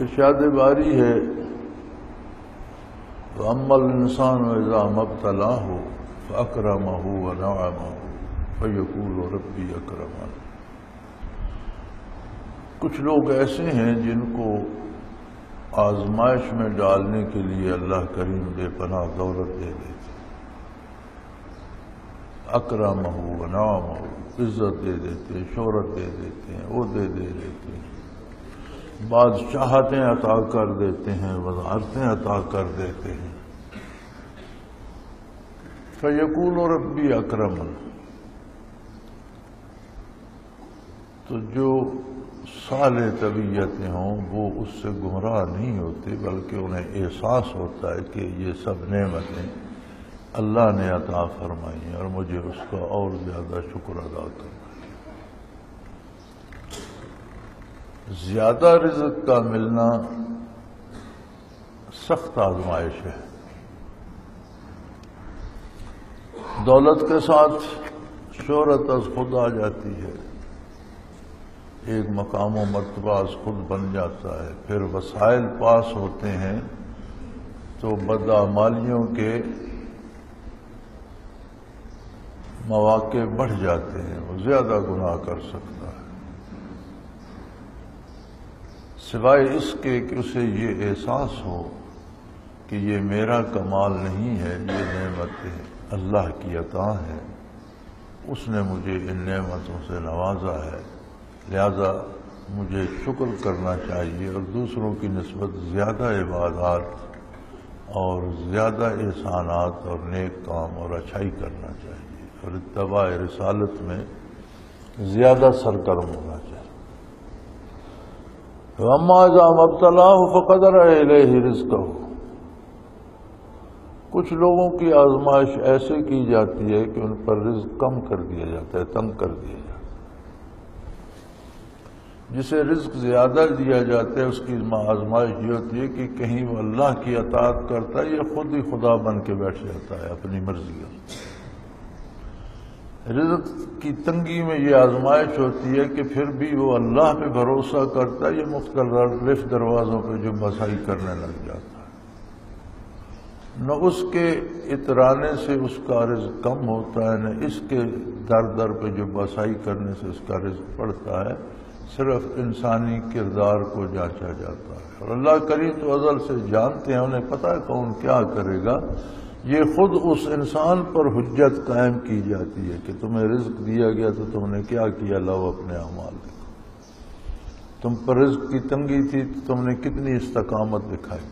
ارشاد باری ہے وَأَمَّا الْإِنسَانُ إِذَا مَا ابْتَلَاهُ فَأَكْرَمَهُ وَنَعَمَهُ فَيَقُولُ رَبِّي أَكْرَمَنِ۔ کچھ لوگ ایسے ہیں جن کو آزمائش میں ڈالنے کے لیے اللہ کریم بے پناہ دولت دے دیتے، اکرمہ ونعمہ، عزت دے دیتے، شہرت دے دیتے ہیں، عہدے دے دیتے ہیں، بادشاہتیں عطا کر دیتے ہیں، وزارتیں عطا کر دیتے ہیں۔ فیقول ربی اکرمن، تو جو صالح طبیعتیں ہوں وہ اس سے گمراہ نہیں ہوتے، بلکہ انہیں احساس ہوتا ہے کہ یہ سب نعمتیں اللہ نے عطا فرمائی ہیں اور مجھے اس کا اور زیادہ شکر ادا کرنا ہے۔ زیادہ رزق کا ملنا سخت آزمائش ہے۔ دولت کے ساتھ شہرت از خود آ جاتی ہے، ایک مقام و مرتبہ از خود بن جاتا ہے، پھر وسائل پاس ہوتے ہیں تو بدعمالیوں کے مواقع بڑھ جاتے ہیں، وہ زیادہ گناہ کر سکتا ہے، سوائے اس کے کہ اسے یہ احساس ہو کہ یہ میرا کمال نہیں ہے، یہ نعمتیں اللہ کی عطا ہے، اس نے مجھے ان نعمتوں سے نوازا ہے، لہذا مجھے شکر کرنا چاہیے اور دوسروں کی نسبت زیادہ عبادات اور زیادہ احسانات اور نیک کام اور اچھائی کرنا چاہیے اور اتباع رسالت میں زیادہ سرگرم ہونا چاہیے۔ وَأَمَّا إِذَا مَا ابْتَلَاهُ فَقَدَرَ إِلَيْهِ رِزْقَهُ، کچھ لوگوں کی آزمائش ایسے کی جاتی ہے کہ ان پر رزق کم کر دیا جاتا ہے، تنگ کر دیا جاتا ہے۔ جسے رزق زیادہ دیا جاتا ہے اس کی آزمائش یہ ہوتی ہے کہ کہیں وہ اللہ کی اطاعت کرتا ہے یا خود ہی خدا بن کے بیٹھ جاتا ہے اپنی مرضی کا۔ رزق کی تنگی میں یہ آزمائش ہوتی ہے کہ پھر بھی وہ اللہ پہ بھروسہ کرتا ہے یا مختلف دروازوں پہ جو بسائی کرنے لگ جاتا ہے، نہ اس کے اترانے سے اس کا رزق کم ہوتا ہے، نہ اس کے در در پہ جو بسائی کرنے سے اس کا رزق بڑھتا ہے، صرف انسانی کردار کو جانچا جاتا ہے۔ اور اللہ کریم تو ازل سے جانتے ہیں، انہیں پتہ ہے کون کیا کرے گا، یہ خود اس انسان پر حجت قائم کی جاتی ہے کہ تمہیں رزق دیا گیا تو تم نے کیا کیا، لاؤ اپنے اعمال دیکھو، تم پر رزق کی تنگی تھی تو تم نے کتنی استقامت دکھائی۔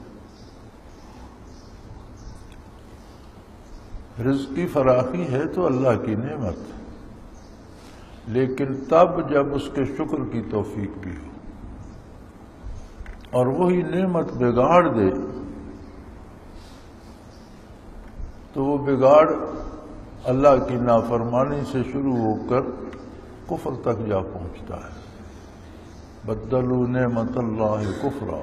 رزق کی فراخی ہے تو اللہ کی نعمت، لیکن تب جب اس کے شکر کی توفیق بھی ہو، اور وہی نعمت بگاڑ دے تو وہ بگاڑ اللہ کی نافرمانی سے شروع ہو کر کفر تک جا پہنچتا ہے۔ بدلوا نعمت اللہ کفرا،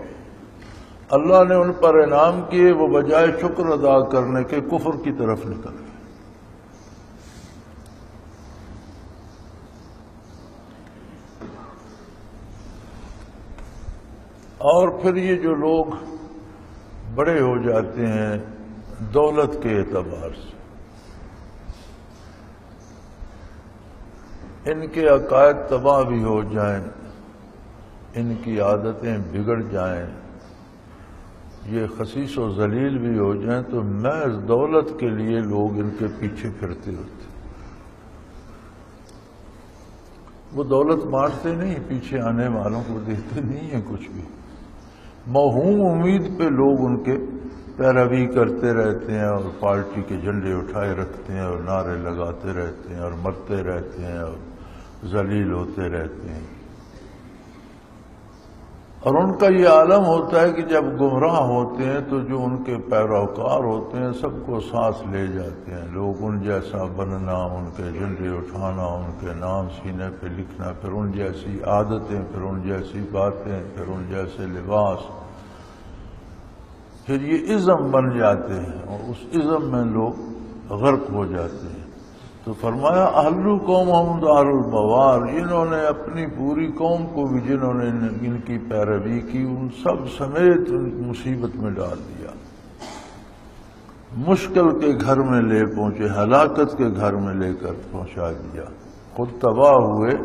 اللہ نے ان پر انعام کیے، وہ بجائے شکر ادا کرنے کے کفر کی طرف نکل گئے۔ اور پھر یہ جو لوگ بڑے ہو جاتے ہیں دولت کے اعتبار سے، ان کے عقائد تباہ بھی ہو جائیں، ان کی عادتیں بگڑ جائیں، یہ خسیس و ذلیل بھی ہو جائیں، تو محض دولت کے لیے لوگ ان کے پیچھے پھرتے ہوتے، وہ دولت بانٹتے نہیں، پیچھے آنے والوں کو دیتے نہیں ہیں کچھ بھی، موہوم امید پہ لوگ ان کے پیروی کرتے رہتے ہیں اور پارٹی کے جھنڈے اٹھائے رکھتے ہیں اور نعرے لگاتے رہتے ہیں اور مرتے رہتے ہیں اور ذلیل ہوتے رہتے ہیں۔ اور ان کا یہ عالم ہوتا ہے کہ جب گمراہ ہوتے ہیں تو جو ان کے پیروکار ہوتے ہیں سب کو سانس لے جاتے ہیں، لوگ ان جیسا بننا، ان کے جھنڈے اٹھانا، ان کے نام سینے پہ لکھنا، پھر ان جیسی عادتیں، پھر ان جیسی باتیں، پھر ان جیسے لباس، پھر یہ ازم بن جاتے ہیں اور اس ازم میں لوگ غرق ہو جاتے ہیں۔ تو فرمایا اہلو قوم دار البوار، انہوں نے اپنی پوری قوم کو بھی جنہوں نے ان کی پیروی کی ان سب سمیت مصیبت میں ڈال دیا، مشکل کے گھر میں لے پہنچے، ہلاکت کے گھر میں لے کر پہنچا دیا، خود تباہ ہوئے،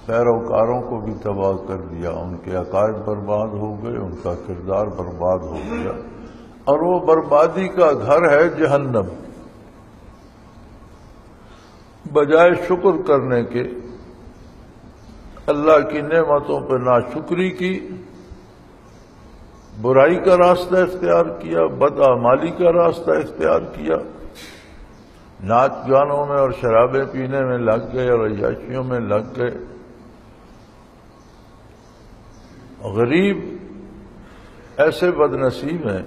پیروکاروں کو بھی تباہ کر دیا، ان کے عقائد برباد ہو گئے، ان کا کردار برباد ہو گیا، اور وہ بربادی کا گھر ہے جہنم۔ بجائے شکر کرنے کے اللہ کی نعمتوں پہ ناشکری کی، برائی کا راستہ اختیار کیا، بدعمالی کا راستہ اختیار کیا، ناچ گانوں میں اور شرابیں پینے میں لگ گئے اور عیاشیوں میں لگ گئے۔ غریب ایسے بد نصیب ہیں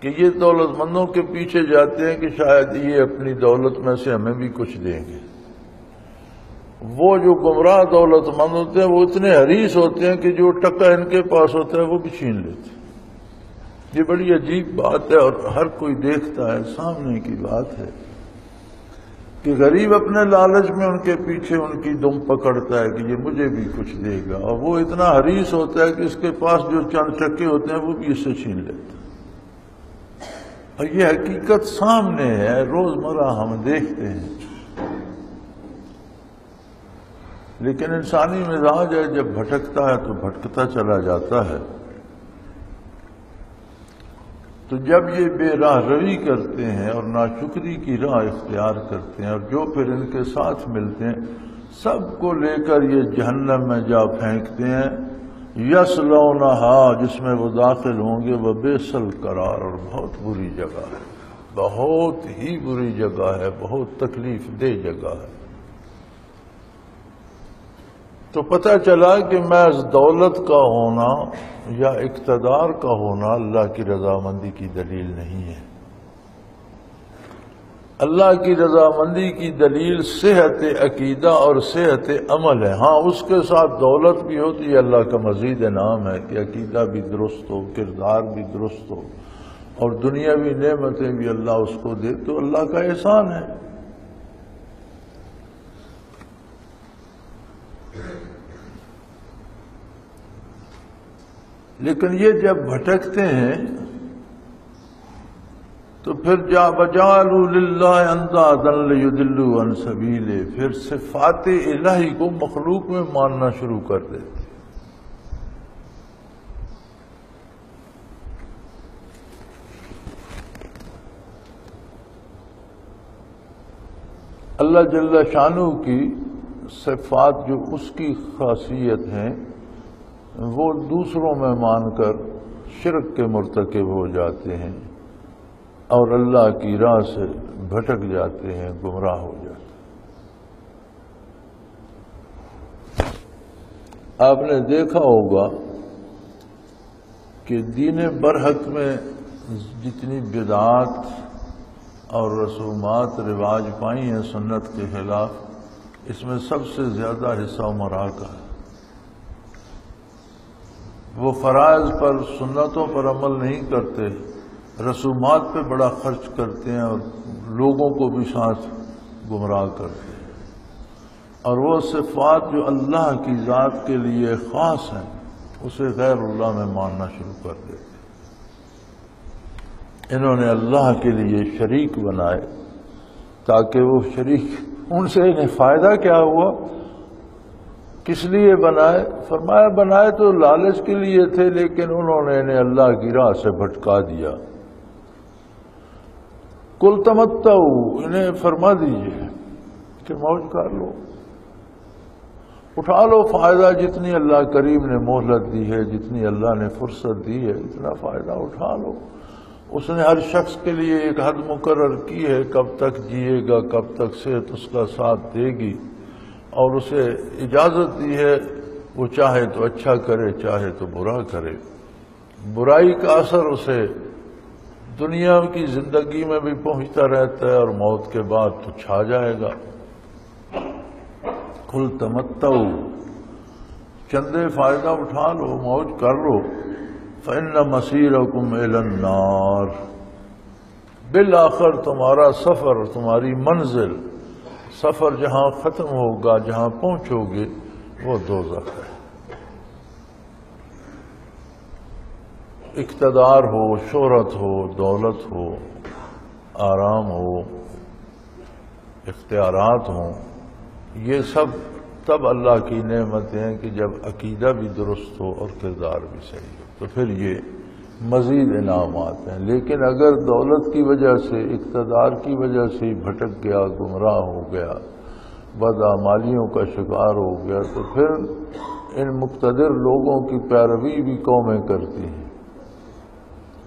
کہ یہ دولت مندوں کے پیچھے جاتے ہیں کہ شاید یہ اپنی دولت میں سے ہمیں بھی کچھ دیں گے۔ وہ جو گمراہ دولت مند ہوتے ہیں وہ اتنے حریص ہوتے ہیں کہ جو ٹکا ان کے پاس ہوتا ہے وہ بھی چھین لیتے ہیں۔ یہ بڑی عجیب بات ہے اور ہر کوئی دیکھتا ہے، سامنے کی بات ہے کہ غریب اپنے لالچ میں ان کے پیچھے ان کی دم پکڑتا ہے کہ یہ مجھے بھی کچھ دے گا، اور وہ اتنا حریص ہوتا ہے کہ اس کے پاس جو چند ٹکے ہوتے ہیں وہ بھی اس سے چھین لیتا ہے۔ اور یہ حقیقت سامنے ہے، روزمرہ ہم دیکھتے ہیں، لیکن انسانی مزاج ہے جب بھٹکتا ہے تو بھٹکتا چلا جاتا ہے۔ تو جب یہ بے راہ روی کرتے ہیں اور ناشکری کی راہ اختیار کرتے ہیں، اور جو پھر ان کے ساتھ ملتے ہیں سب کو لے کر یہ جہنم میں جا پھینکتے ہیں، یصلونہا، جس میں وہ داخل ہوں گے، وبئس القرار، اور بہت بری جگہ ہے، بہت ہی بری جگہ ہے، بہت تکلیف دہ جگہ ہے۔ تو پتہ چلا کہ محض دولت کا ہونا یا اقتدار کا ہونا اللہ کی رضامندی کی دلیل نہیں ہے۔ اللہ کی رضامندی کی دلیل صحت عقیدہ اور صحت عمل ہے۔ ہاں اس کے ساتھ دولت بھی ہوتی ہے، اللہ کا مزید انعام ہے کہ عقیدہ بھی درست ہو، کردار بھی درست ہو، اور دنیاوی نعمتیں بھی اللہ اس کو دے تو اللہ کا احسان ہے۔ لیکن یہ جب بھٹکتے ہیں تو پھر وَجَعَلُوا لِلَّهِ أَنْدَادًا لِيُضِلُّوا عَنْ سَبِيلِهِ، پھر صفات الہی کو مخلوق میں ماننا شروع کر دیتے۔ اللہ جل شانہ کی صفات جو اس کی خاصیت ہیں وہ دوسروں میں مان کر شرک کے مرتکب ہو جاتے ہیں اور اللہ کی راہ سے بھٹک جاتے ہیں، گمراہ ہو جاتے ہیں۔ آپ نے دیکھا ہوگا کہ دین برحق میں جتنی بدعات اور رسومات رواج پائی ہیں سنت کے خلاف، اس میں سب سے زیادہ حصہ عمراء کا ہے۔ وہ فرائض پر، سنتوں پر عمل نہیں کرتے، رسومات پہ بڑا خرچ کرتے ہیں اور لوگوں کو بھی ساتھ گمراہ کرتے ہیں، اور وہ صفات جو اللہ کی ذات کے لیے خاص ہیں اسے غیر اللہ میں ماننا شروع کر دیتے ہیں۔ انہوں نے اللہ کے لیے شریک بنائے تاکہ وہ شریک، ان سے انہیں فائدہ کیا ہوا، کس لیے بنائے؟ فرمایا بنائے تو لالچ کے لیے تھے، لیکن انہوں نے انہیں اللہ کی راہ سے بھٹکا دیا۔ کل تمتعوا، انہیں فرما دیجئے کہ موج کر لو، اٹھا لو فائدہ، جتنی اللہ کریم نے مہلت دی ہے، جتنی اللہ نے فرصت دی ہے، اتنا فائدہ اٹھا لو۔ اس نے ہر شخص کے لیے ایک حد مقرر کی ہے، کب تک جیے گا، کب تک صحت اس کا ساتھ دے گی، اور اسے اجازت دی ہے وہ چاہے تو اچھا کرے، چاہے تو برا کرے۔ برائی کا اثر اسے دنیا کی زندگی میں بھی پہنچتا رہتا ہے اور موت کے بعد تو چھا جائے گا۔ کل تمتعوا، چندے فائدہ اٹھا لو، موج کر لو، فإن مصيركم إلى النار، بالآخر تمہارا سفر، تمہاری منزل، سفر جہاں ختم ہوگا، جہاں پہنچو گے، وہ دوزخ ہے۔ اقتدار ہو، شہرت ہو، دولت ہو، آرام ہو، اختیارات ہوں، یہ سب تب اللہ کی نعمتیں ہیں کہ جب عقیدہ بھی درست ہو اور کردار بھی صحیح ہو، تو پھر یہ مزید انعامات ہیں۔ لیکن اگر دولت کی وجہ سے، اقتدار کی وجہ سے بھٹک گیا، گمراہ ہو گیا، بدعمالیوں کا شکار ہو گیا، تو پھر ان مقتدر لوگوں کی پیروی بھی قومیں کرتی ہیں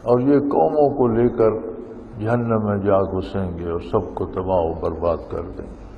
اور یہ قوموں کو لے کر جہنم میں جا گھسیں گے اور سب کو تباہ و برباد کر دیں گے۔